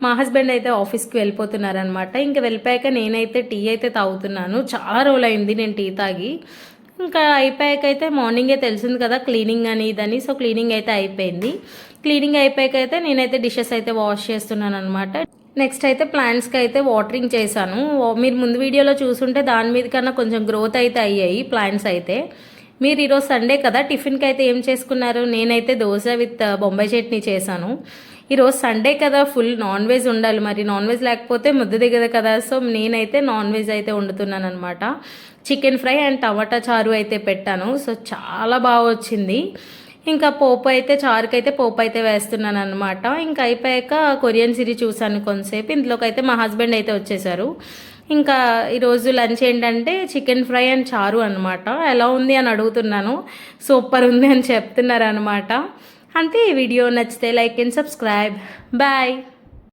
మా హస్బెండ్ అయితే ఆఫీస్కి వెళ్ళిపోతున్నారనమాట. ఇంకా వెళ్ళిపోయాక నేనైతే టీ అయితే తాగుతున్నాను. చాలా రోజులైంది నేను టీ తాగి. ఇంకా అయిపోయాకైతే మార్నింగే తెలిసింది కదా క్లీనింగ్ అని ఇదని. సో క్లీనింగ్ అయితే అయిపోయింది. క్లీనింగ్ అయిపోయాకైతే నేనైతే డిషెస్ అయితే వాష్ చేస్తున్నాను అనమాట. నెక్స్ట్ అయితే ప్లాంట్స్కి అయితే వాటరింగ్ చేశాను. మీరు ముందు వీడియోలో చూసుంటే దాని మీద కన్నా కొంచెం గ్రోత్ అయితే అయ్యాయి ప్లాంట్స్ అయితే. మీరు ఈరోజు సండే కదా, టిఫిన్కి అయితే ఏం చేసుకున్నారు? నేనైతే దోశ విత్ బొంబాయి చట్నీ చేశాను. ఈరోజు సండే కదా, ఫుల్ నాన్ వెజ్ ఉండాలి, మరి నాన్ వెజ్ లేకపోతే ముద్ద దిగదు కదా. సో నేనైతే నాన్ వెజ్ అయితే వండుతున్నాను అనమాట. చికెన్ ఫ్రై అండ్ టమాటా చారు అయితే పెట్టాను. సో చాలా బాగా వచ్చింది. ఇంకా పోపు అయితే చారుకైతే పోపు అయితే వేస్తున్నాను అనమాట. ఇంకా అయిపోయాక కొరియన్ సిరీస్ చూసాను కొంతసేపు. ఇంట్లోకి అయితే మా హస్బెండ్ అయితే వచ్చేసారు. ఇంకా ఈరోజు లంచ్ ఏంటంటే చికెన్ ఫ్రై అండ్ చారు అనమాట. ఎలా ఉంది అని అడుగుతున్నాను. సూపర్ ఉంది అని చెప్తున్నారు అనమాట. అంతే. ఈ వీడియో నచ్చితే లైక్ అండ్ సబ్స్క్రైబ్. బాయ్.